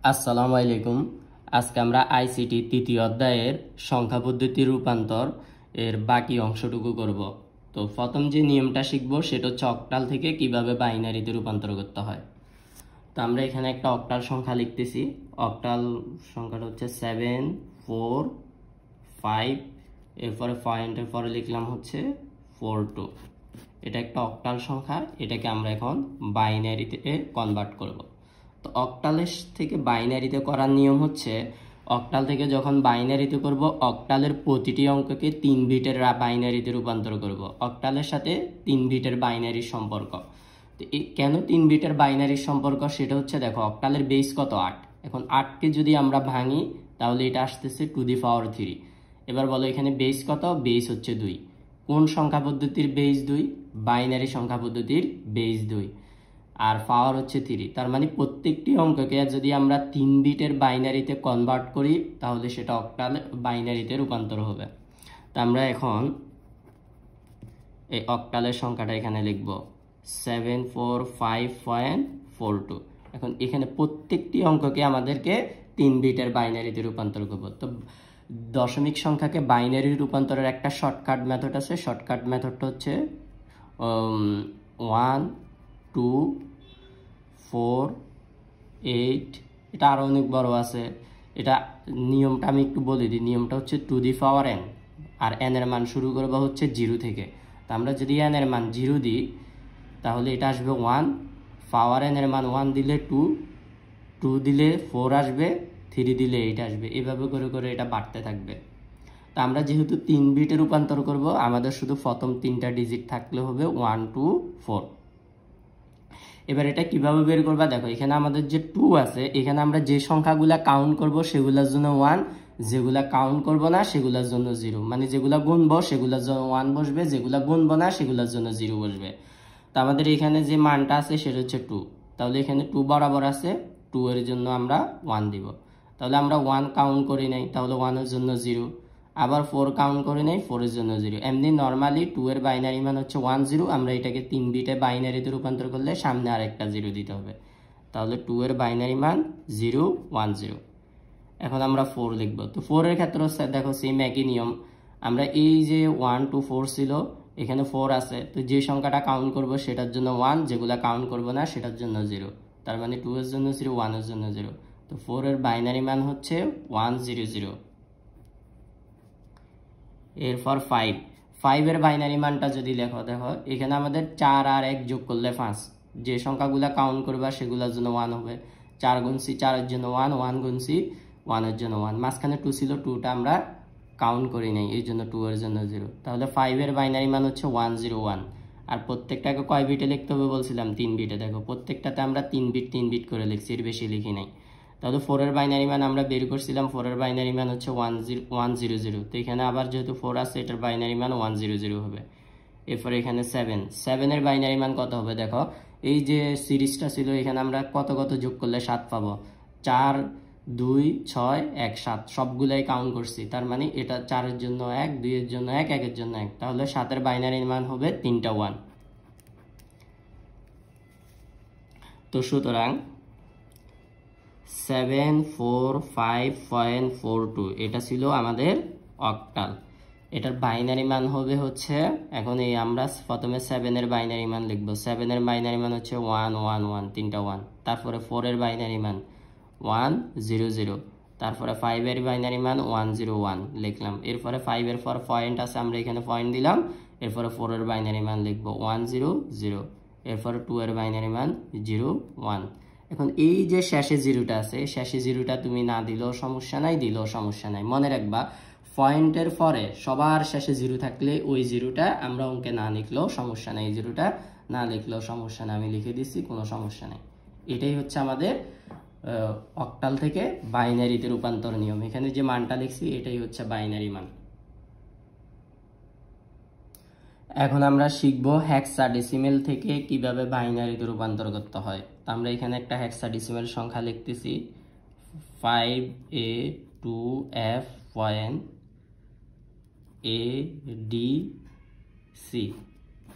আসসালামু আলাইকুম। আজকে আমরা আইসিটি তৃতীয় অধ্যায়ের সংখ্যা পদ্ধতি রূপান্তর এর বাকি অংশটুকু করব। তো প্রথম যে নিয়মটা শিখব সেটা হচ্ছে অক্টাল থেকে কিভাবে বাইনারিতে রূপান্তর করতে হয়। তো আমরা এখানে একটা অক্টাল সংখ্যা লিখতেছি। অক্টাল সংখ্যাটা হচ্ছে 7 4 5, এরপরে পয়েন্টের পরে লিখলাম হচ্ছে 4 2। এটা একটা অক্টাল সংখ্যা, এটাকে আমরা এখন বাইনারিতে কনভার্ট করব। তো অক্টালের থেকে বাইনারিতে করার নিয়ম হচ্ছে, অক্টাল থেকে যখন বাইনারিতে করব, অক্টালের প্রতিটি অঙ্ককে 3 বিটের বাইনারিতে রূপান্তর করব। অক্টালের সাথে 3 বিটের বাইনারির সম্পর্ক। তো কেন 3 বিটের বাইনারির সম্পর্ক সেটা হচ্ছে, দেখো অক্টালের বেস কত 8। এখন 8কে যদি আমরা ভাঙি তাহলে এটা আসতেছে টু দি পাওয়ার 3। এবার বলো এখানে বেস কত? বেস হচ্ছে 2। কোন সংখ্যা পদ্ধতির বেস 2? বাইনারি সংখ্যা পদ্ধতির বেস 2, আর পাওয়ার হচ্ছে 3। তার মানে প্রত্যেকটি অঙ্ককে যদি আমরা 3 বিটের বাইনারিতে কনভার্ট করি তাহলে সেটা অক্টাল বাইনারিতে রূপান্তর হবে। তো আমরা এখন এই অক্টালের সংখ্যাটা এখানে লিখব 745.42। এখন এখানে প্রত্যেকটি অঙ্ককে আমাদেরকে 3 বিটের বাইনারিতে রূপান্তর করব। তো দশমিক সংখ্যাকে বাইনারি রূপান্তরের একটা শর্টকাট মেথড আছে। শর্টকাট মেথডটা হচ্ছে 1 2 4 8। এটা আরও অনেক বড় আছে। এটা নিয়মটা আমি একটু বলে দিই। নিয়মটা হচ্ছে টু দি পাওয়ার n, আর n এর মান শুরু করবো হচ্ছে 0 থেকে। তো আমরা যদি n এর মান 0 দিই তাহলে এটা আসবে 1, পাওয়ার n এর মান 1 দিলে 2, 2 দিলে 4 আসবে, 3 দিলে 8 আসবে। এভাবে করে করে এটা বাড়তে থাকবে। তো আমরা যেহেতু 3 বিটে রূপান্তর করব, আমাদের শুধু প্রথম 3টা ডিজিট থাকলে হবে 1 2 4। এবার এটা কিভাবে বের করবা? দেখো এখানে আমাদের যে 2 আছে, এখানে আমরা যে সংখ্যাগুলা কাউন্ট করব সেগুলোর জন্য 1, যেগুলা কাউন্ট করব না সেগুলোর জন্য 0। মানে যেগুলা গুনবো সেগুলোর জন্য 1 বসবে, যেগুলা গুনবো না সেগুলোর জন্য 0 বসবে। তো আমাদের এখানে যে মানটা আছে সেটা হচ্ছে 2। তাহলে এখানে 2 বরাবর আছে, 2 এর জন্য আমরা 1 দিব। তাহলে আমরা 1 কাউন্ট করি নাই, তাহলে 1 এর জন্য 0। আবার 4 কাউন্ট করে নেই, 4 এর জন্য 0। এমনি নরমালি 2 এর বাইনারি মান হচ্ছে 1 0। আমরা এটাকে 3 বিটে বাইনারিতে রূপান্তর করলে সামনে আরেকটা 0 দিতে হবে। তাহলে 2 এর বাইনারি মান 0 1 0। এখন আমরা 4 লিখব। তো 4 এর ক্ষেত্রে দেখো সেম একই নিয়ম। আমরা এই যে 1 2 4 ছিল, এখানে 4 আছে, তো যে সংখ্যাটা কাউন্ট করব সেটার জন্য 1, যেগুলা কাউন্ট করব না সেটার জন্য 0। তার মানে 2 এর জন্য 0, 1 এর জন্য 0। তো 4 এর বাইনারি মান হচ্ছে 1 0 0। এরপর 5 এর বাইনারি মানটা যদি দেখো এখানে আমাদের 4 আর 1 যোগ করলে 5। যে সংখ্যাগুলো কাউন্ট করবা সেগুলোর জন্য 1 হবে। 4 গুণছি 4 এর জন্য 1, 1 গুণছি 1 এর জন্য 1। মাঝখানে 2 ছিল, 2টা আমরা কাউন্ট করি নাই, এই জন্য 2 এর জন্য 0। তাহলে 5 এর বাইনারি মান হচ্ছে 1 0 1। আর প্রত্যেকটাকে কয় বিটে লিখতে হবে বলছিলাম? 3 বিটে। দেখো প্রত্যেকটাতে আমরা 3 বিট করে লিখছি, এর বেশি লিখি নাই। তাহলে 4 এর বাইনারি মান আমরা বের করছিলাম, 4 এর বাইনারি মান হচ্ছে 1 0 0। তো এখানে আবার যেহেতু 4 আছে, এটার বাইনারি মান 1 0 0 হবে। এরপর এখানে 7 এর বাইনারি মান কত হবে? দেখো এই যে সিরিজটা ছিল, এখানে আমরা কত কত যোগ করলে 7 পাবো। 4 2 6 1 7 সবগুলাই কাউন্ট করছি। তার মানে এটা 4 এর জন্য 1, 2 এর জন্য 1, 1 এর জন্য 1। তাহলে 7 এর বাইনারি মান হবে 3টা 1। তো সুতরাং 745.42 এটা ছিল আমাদের অক্টাল। এটার বাইনারি মান হবে হচ্ছে, এখন এই আমরা প্রথমে 7 এর বাইনারি মান লিখব। 7 এর বাইনারি মান হচ্ছে 1 1 1, 3টা 1। তারপরে 4 এর বাইনারি মান 1 0 0। তারপরে 5 এর বাইনারি মান 1 0 1 লিখলাম। এরপরে 5 এর পর পয়েন্ট আছে, আমরা এখানে পয়েন্ট দিলাম। এরপরে 4 এর বাইনারি মান লিখব 1 0 0। এরপরে 2 এর বাইনারি মান 0 1। এখন এই যে শেষে 0টা আছে, শেষে 0টা তুমি না দিলেও সমস্যা নাই, দিলেও সমস্যা নাই। মনে রাখবা পয়েন্টের পরে সবার শেষে 0 থাকলে ওই 0টা আমরা অঙ্কে না লিখলেও সমস্যা নাই, 0টা না লিখলেও সমস্যা নাই। আমি লিখে দিচ্ছি, কোনো সমস্যা নাই। এটাই হচ্ছে আমাদের অক্টাল থেকে বাইনারিতে রূপান্তর নিয়ম। এখানে যে মানটা লিখছি এটাই হচ্ছে বাইনারি মান। এখন আমরা শিখব হেক্সাডেসিমেল থেকে কিভাবে বাইনারিতে রূপান্তর করতে হয়। তো আমরা এখানে একটা হেক্সাডেসিমেল সংখ্যা লিখতেছি 5A2F1ADC।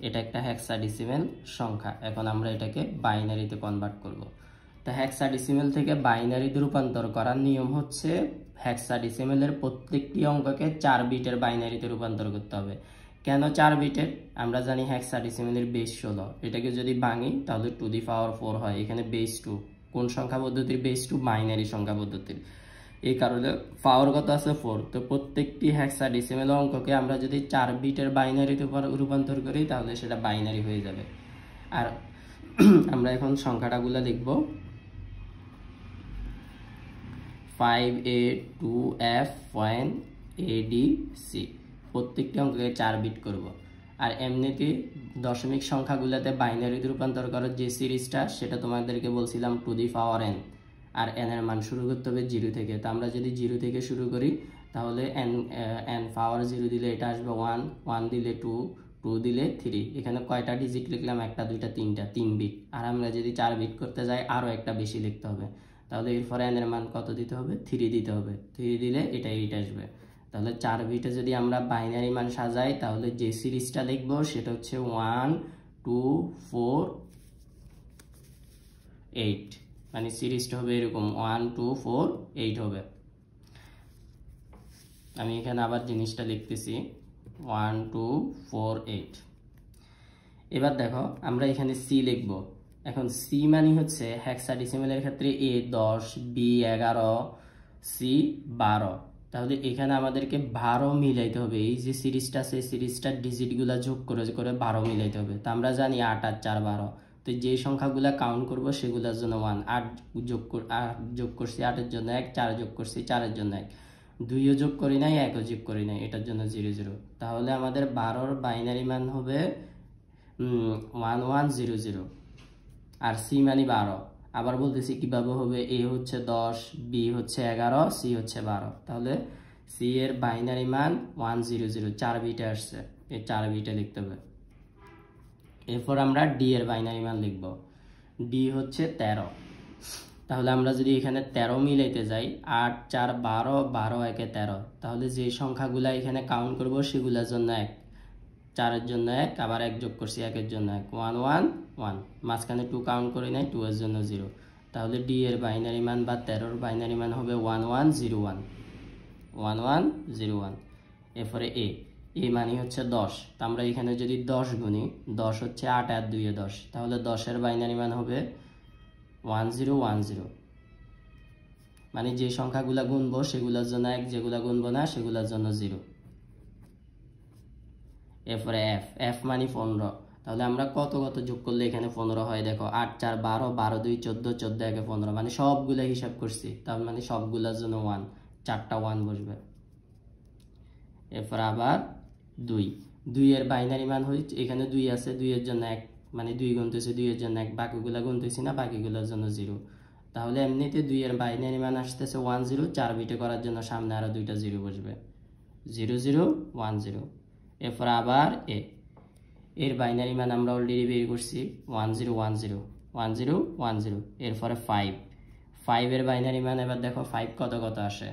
এটা একটা হেক্সাডেসিমেল সংখ্যা। এখন আমরা এটাকে বাইনারিতে কনভার্ট করব। তো হেক্সাডেসিমেল থেকে বাইনারিতে রূপান্তর করার নিয়ম হচ্ছে হেক্সাডেসিমেলের প্রত্যেকটি অঙ্ককে 4 বিটের বাইনারিতে রূপান্তর করতে হবে। কেন 4 বিটের? আমরা জানি হেক্সাডেসিমেলের বেস 16, এটাকে যদি ভাঙি তাহলে 2^4 হয়। এখানে বেস 2, কোন সংখ্যা পদ্ধতির বেস 2? বাইনারি সংখ্যা পদ্ধতির। এই কারণে পাওয়ার কত আছে 4। তো প্রত্যেকটি হেক্সাডেসিমেল অঙ্ককে আমরা যদি 4 বিটের বাইনারিতে রূপান্তর করি তাহলে সেটা বাইনারি হয়ে যাবে। আর আমরা এখন সংখ্যাটাগুলো লিখব 5A2F1ADC, প্রত্যেকটি অঙ্ককে 4 বিট করব। আর এমনিতে দশমিক সংখ্যাগুলোতে বাইনারিতে রূপান্তর করার যে সিরিজটা সেটা তোমাদেরকে বলছিলাম 2^n, আর n এর মান শুরু করতে হবে 0 থেকে। তো আমরা যদি 0 থেকে শুরু করি তাহলে n পাওয়ার 0 দিলে এটা আসবে 1, 1 দিলে 2, 2 দিলে 3। এখানে কয়টা ডিজিট লিখলাম? 1, 2, 3টা, 3 বিট। আর আমরা যদি 4 বিট করতে যাই আরও একটা বেশি লিখতে হবে। তাহলে এরপরে n এর মান কত দিতে হবে? 3 দিতে হবে। 3 দিলে এটা 8 আসবে। তাহলে 4 বিটে যদি আমরা বাইনারি মান সাজাই তাহলে যে সিরিজটা লিখবো সেটা হচ্ছে 1, 2, 4, 8। মানে সিরিজটা হবে এরকম 1, 2, 4, 8 হবে। আমি এখানে আবার জিনিসটা লিখতেছি 1, 2, 4, 8। এবার দেখো আমরা এখানে সি লিখবো। এখন সি মানে হচ্ছে হেক্সাডেসিমেলের ক্ষেত্রে A 10, B 11, C 12। তাহলে এখানে আমাদেরকে 12 মিলাইতে হবে। এই যে সিরিজটা আছে সিরিজটার ডিজিটগুলো যোগ করে করে 12 মিলাইতে হবে। তো আমরা জানি 8 আর 4 12। তো যে সংখ্যাগুলো কাউন্ট করব সেগুলোর জন্য 1, 8 যোগ করছি 8-এর জন্য 1, 4 যোগ করছি 4-এর জন্য 1, 2ও যোগ করি নাই 1ও যোগ করি নাই, এটার জন্য 0 0। তাহলে আমাদের 12-র বাইনারি মান হবে 1 1 0 0। আর সি মানে 12। আবার বলতেছি কিভাবে হবে, এ হচ্ছে 10, বি হচ্ছে 11, সি হচ্ছে 12। তাহলে সি এর বাইনারি মান 1 0 0, 4 বিটে আসছে, এই 4 বিটে লিখতে হবে। এরপর আমরা ডি এর বাইনারি মান লিখব। ডি হচ্ছে 13। তাহলে আমরা যদি এখানে 13 মিলাইতে যাই 8 4 12, 12 1 13, তাহলে যে সংখ্যাগুলা এখানে কাউন্ট করব সেগুলোর জন্য 1, 4-এর জন্য 1, আবার 1 যোগ করছি 1-এর জন্য 1, 1 1 1, মাঝখানে 2 কাউন্ট করি নাই, 2-এর জন্য 0। তাহলে ডি এর বাইনারি মান বা 13-র বাইনারি মান হবে 1 1 0 1, 1 1 0 1। এরপরে এ মানে হচ্ছে 10। তো আমরা এখানে যদি 10 গুনি, 10 হচ্ছে 8 আর 2 এ 10, তাহলে 10-এর বাইনারি মান হবে 1 0 1 0। মানে যে সংখ্যাগুলা গুনবো সেগুলোর জন্য 1, যেগুলা গুনবো না সেগুলোর জন্য 0। এরপরে এফ মানে 15। তাহলে আমরা কত কত যোগ করলে এখানে 15 হয়? দেখো 8 4 12, 12 2 14, 14 1 15, মানে সবগুলা হিসাব করছি, তার মানে সবগুলোর জন্য 1, 4টা 1 বসবে। এরপর আবার 2 এর বাইনারি মান হচ্ছে এখানে 2 আছে, 2 এর জন্য 1, মানে 2 গুনতেছি 2 এর জন্য 1, বাকিগুলা গুনতেছি না, বাকিগুলোর জন্য 0। তাহলে এমনিতে 2 এর বাইনারি মান আসতেছে 1 0, 4 বিটে করার জন্য সামনে আরো 2টা 0 বসবে, 0 0 1 0। এরপর আবার এর বাইনারি মান আমরা অলরেডি বের করছি 1 0 1 0 1 0 1 0। এরপরে 5 এর বাইনারি মান এবার দেখো 5 কত কত আসে,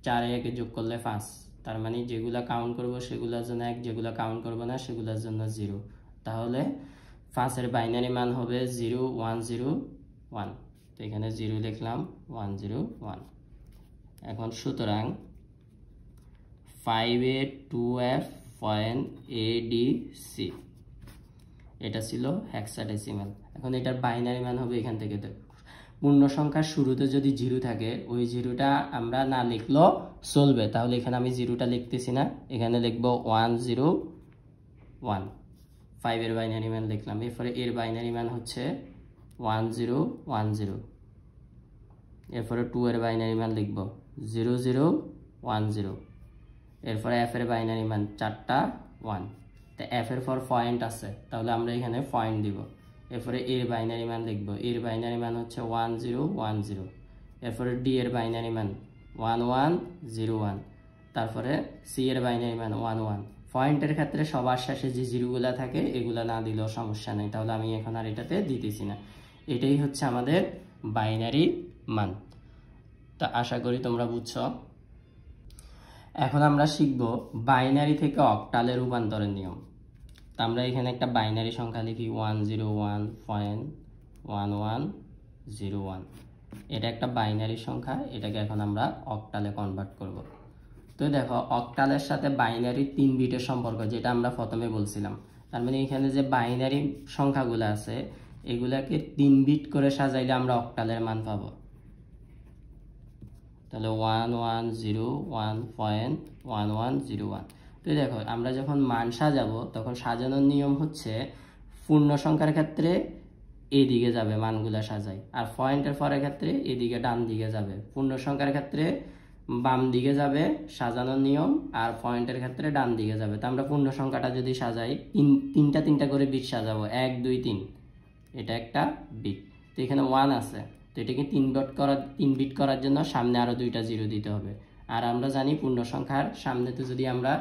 4 এ 1 যোগ করলে 5, তার মানে যেগুলা কাউন্ট করব সেগুলোর জন্য 1, যেগুলা কাউন্ট করব না সেগুলোর জন্য 0। তাহলে 5 এর বাইনারি মান হবে 0 1 0 1। তো এখানে 0 লিখলাম, 1 0 1। এখন সুতরাং 5A2F1ADC এটা ছিল হেক্সাডেসিমাল। এখন এটার বাইনারি মান হবে এখান থেকে, পূর্ণ সংখ্যার শুরুতে যদি 0 থাকে ওই 0টা আমরা না লিখলেও চলবে। তাহলে এখানে আমি 0টা লিখতেছি না, এখানে লিখবো 1 0 1। 5 এর বাইনারি মান লিখলাম। এরপরে এর বাইনারি মান হচ্ছে 1 0 1 0। এরপরে 2 এর বাইনারি মান লিখবো 0 0 1 0। এরপরে এফ এর বাইনারি মান 4টা 1। তো এফ এর পর পয়েন্ট আছে, তাহলে আমরা এখানে পয়েন্ট দিব। এরপরে এর বাইনারি মান লিখব, এর বাইনারি মান হচ্ছে 1 0 1 0। এরপরে ডি এর বাইনারি মান 1 1 0 1। তারপরে সি এর বাইনারি মান 1 1। পয়েন্টের ক্ষেত্রে সবার শেষে যে জিরোগুলা থাকে এগুলা না দিলেও সমস্যা নেই, তাহলে আমি এখন আর এটাতে দিতেছি না। এটাই হচ্ছে আমাদের বাইনারি মান। তা আশা করি তোমরা বুঝছো। এখন আমরা শিখব বাইনারি থেকে অক্টালে রূপান্তরের নিয়ম। তা আমরা এখানে একটা বাইনারি সংখ্যা লিখি 101.11 01। এটা একটা বাইনারি সংখ্যা, এটাকে এখন আমরা অক্টালে কনভার্ট করব। তো দেখো অক্টালের সাথে বাইনারি 3 বিটের সম্পর্ক, যেটা আমরা প্রথমে বলছিলাম। তার মানে এখানে যে বাইনারি সংখ্যাগুলো আছে এগুলাকে 3 বিট করে সাজাইলে আমরা অক্টালের মান পাবো। তাহলে 1101.1101। তো দেখো আমরা যখন মান সাজাবো তখন সাজানোর নিয়ম হচ্ছে পূর্ণ সংখ্যার ক্ষেত্রে এদিকে যাবে মানগুলা সাজাই, আর পয়েন্টের পরের ক্ষেত্রে এদিকে ডান দিকে যাবে। পূর্ণ সংখ্যার ক্ষেত্রে বাম দিকে যাবে সাজানোর নিয়ম, আর পয়েন্টের ক্ষেত্রে ডান দিকে যাবে। তো আমরা পূর্ণ সংখ্যাটা যদি সাজাই তিনটা করে বিট সাজাবো, 1 2 3, এটা একটা বিট। তো এখানে 1 আছে, তো এটাকে 3 বিট করার জন্য সামনে আরো 2টা 0 দিতে হবে। আর আমরা জানি পূর্ণ সংখ্যার সামনেতে যদি আমরা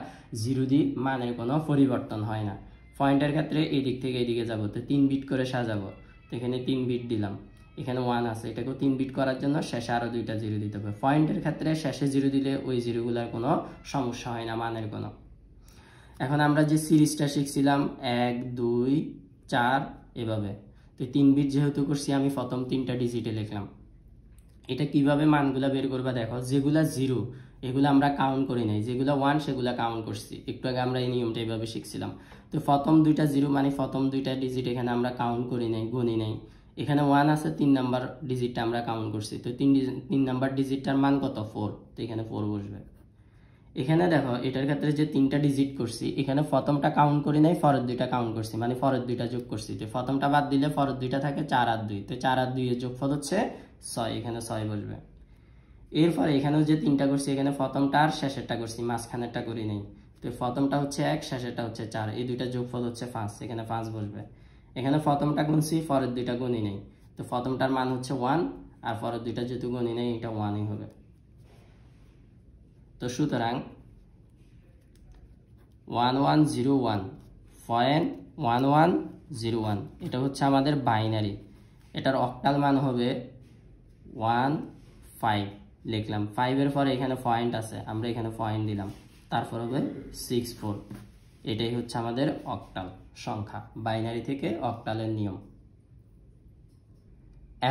0 দিই মানের কোনো পরিবর্তন হয় না। পয়েন্টের ক্ষেত্রে এদিক থেকে এদিকে যাব, তো 3 বিট করে সাজাবো। তো এখানে 3 বিট দিলাম, এখানে 1 আছে, এটাকেও 3 বিট করার জন্য শেষে আরো 2টা 0 দিতে হবে। পয়েন্টের ক্ষেত্রে শেষে 0 দিলে ওই 0গুলোর কোনো সমস্যা হয় না মানের কোনো। এখন আমরা যে সিরিজটা শিখছিলাম 1 2 4 এভাবে, তো 3 বিট যেহেতু করছি আমি প্রথম 3টা ডিজিটে লিখলাম। এটা কিভাবে মানগুলা বের করবা দেখো, যেগুলা 0 এগুলো আমরা কাউন্ট করি নাই, যেগুলো 1 সেগুলো কাউন্ট করছি। একটু আগে আমরা এই নিয়মটা এইভাবে শিখছিলাম। তো প্রথম 2টা 0 মানে প্রথম 2টা ডিজিট এখানে আমরা কাউন্ট করি নাই, গুনি নাই। এখানে 1 আছে, 3 নাম্বার ডিজিটটা আমরা কাউন্ট করছি। তো 3 নাম্বার ডিজিটটার মান কত? 4। তো এখানে 4 বসবে। এখানে দেখো এটার ক্ষেত্রে যে 3টা ডিজিট করছি, এখানে প্রথমটা কাউন্ট করি নাই, পরের 2টা কাউন্ট করছি, মানে পরের 2টা যোগ করছি। তো প্রথমটা বাদ দিলে পরের 2টা থাকে 4 আর 2। তো 4 আর 2 এর যোগফল হচ্ছে 6, এখানে 6 বসবে। এরপরে এখানেও যে 3টা করছি, এখানে প্রথমটা আর শেষেরটা করছি, মাঝখানেরটা করি নাই। তো প্রথমটা হচ্ছে 1, শেষেরটা হচ্ছে 4, এই 2টা যোগফল হচ্ছে 5, এখানে 5 বসবে। এখানে প্রথমটা গুনছি, পরের 2টা গুনি নেই, তো প্রথমটার মান হচ্ছে 1, আর পরের 2টা যেহেতু গুনি নেই এটা 1ই হবে। তো সুতরাং 1101.1101 এটা হচ্ছে আমাদের বাইনারি। এটার অক্টাল মান হবে 15 লিখলাম। 5 এর পরে এখানে পয়েন্ট আছে, আমরা এখানে পয়েন্ট দিলাম, তারপর হবে 64। এটাই হচ্ছে আমাদের অক্টাল সংখ্যা, বাইনারি থেকে অক্টালের নিয়ম।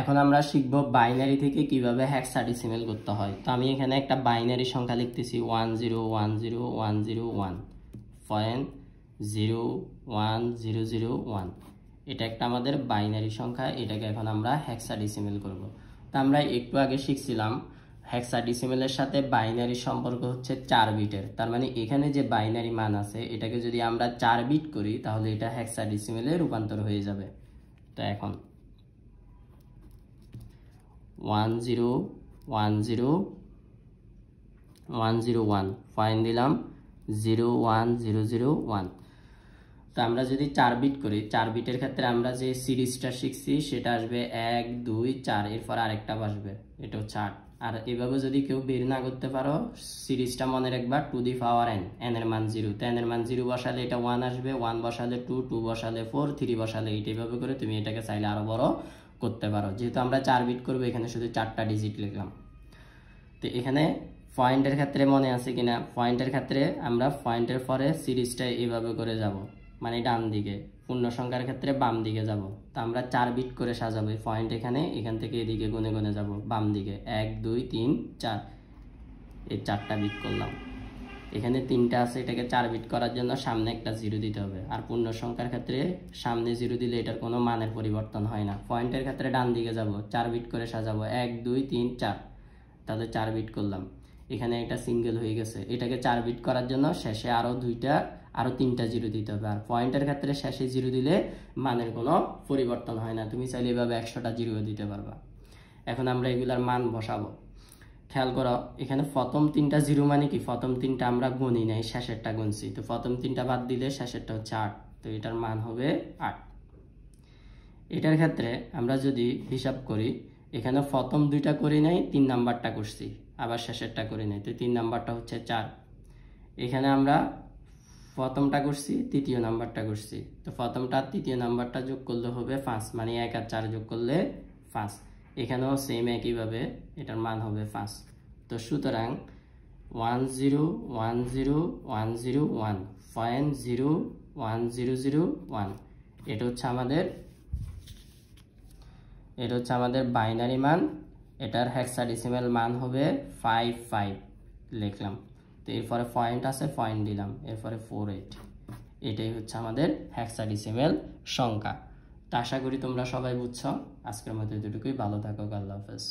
এখন আমরা শিখব বাইনারি থেকে কিভাবে হেক্সাডেসিমেল করতে হয়। তো আমি এখানে একটা বাইনারি সংখ্যা লিখতেছি 101010.01001। এটা একটা আমাদের বাইনারি সংখ্যা, এটাকে এখন আমরা হেক্সাডেসিমেল করব। তো আমরা একটু আগে শিখছিলাম হেক্সাডেসিমেলের সাথে বাইনারি সম্পর্ক হচ্ছে 4 বিটের। তার মানে এখানে যে বাইনারি মান আছে এটাকে যদি আমরা 4 বিট করি তাহলে এটা হেক্সাডেসিমেলে রূপান্তর হয়ে যাবে। তো এখন 101001 ফাইন দিলাম 01001। তো আমরা যদি 4 বিট করি, 4 বিটের ক্ষেত্রে আমরা যে সিরিজটা শিখছি সেটা আসবে 1 2 4, এরপর আরেকটা আসবে, এটা হচ্ছে 8। আর এভাবে যদি কেউ বের না করতে পারো সিরিজটা মনে রাখবা two the power n, n এর মান 0। তো n এর মান 0 বসালে এটা 1 আসবে, 1 বসালে 2, 2 বসালে 4, 3 বসালে 8। এভাবে করে তুমি এটাকে চাইলে আরো বড় করতে পারো। যেহেতু আমরা 4 বিট করবো এখানে শুধু 4টা ডিজিট লিখলাম। তো এখানে পয়েন্টের ক্ষেত্রে মনে আছে কিনা, পয়েন্টের ক্ষেত্রে আমরা পয়েন্টের পরে সিরিজটা এইভাবে করে যাব, মানে ডান দিকে। পূর্ণ সংখ্যার ক্ষেত্রে বাম দিকে যাব। তো আমরা 4 বিট করে সাজাবো পয়েন্ট, এখান থেকে এদিকে গুনে গুনে যাব বাম দিকে, 1 2 3 4, এই 4টা বিট করলাম। এখানে 3টা আছে, এটাকে 4 বিট করার জন্য সামনে একটা 0 দিতে হবে। আর পূর্ণ সংখ্যার ক্ষেত্রে সামনে 0 দিলে এটার কোনো মানের পরিবর্তন হয় না। পয়েন্টের ক্ষেত্রে ডান দিকে যাব, 4 বিট করে সাজাবো, 1 2 3 4, তাহলে 4 বিট করলাম। এখানে একটা সিঙ্গেল হয়ে গেছে, এটাকে 4 বিট করার জন্য শেষে আরো 3টা 0 দিতে হবে। আর পয়েন্টের ক্ষেত্রে শেষে 0 দিলে মানের কোনো পরিবর্তন হয় না, তুমি চাইলে এভাবে 100টা 0 দিতে পারবা। এখন আমরা এগুলার মান বসাবো। খেয়াল করো এখানে প্রথম 3টা 0 মানে কি, প্রথম 3টা আমরা গুনি নাই, শেষেরটা গুনছি। তো প্রথম 3টা বাদ দিলে শেষেরটা হচ্ছে 8, তো এটার মান হবে 8। এটার ক্ষেত্রে আমরা যদি হিসাব করি, এখানে প্রথম 2টা করি নাই, 3 নাম্বারটা করছি, আবার শেষেরটা করি নাই, তো 3 নাম্বারটা হচ্ছে 4। এখানে আমরা প্রথমটা করছি, তৃতীয় নাম্বারটা করছি, তো প্রথমটা আর তৃতীয় নাম্বারটা যোগ করলে হবে 5, মানে 1 আর 4 যোগ করলে 5। এখানেও সেম একইভাবে এটার মান হবে 5। তো সুতরাং 101001.01001, এটা হচ্ছে আমাদের এটা হচ্ছে আমাদের বাইনারি মান, এটার হেক্সাডেসিমাল মান হবে 55 লিখলাম। তো এরপরে পয়েন্ট আছে, পয়েন্ট দিলাম, এরপরে 48। এটাই হচ্ছে আমাদের হেক্সাডেসিমাল সংখ্যা। তো আশা করি তোমরা সবাই বুঝছো। আজকের মতো এতটুকুই, ভালো থাকো, আল্লাহ হাফেজ।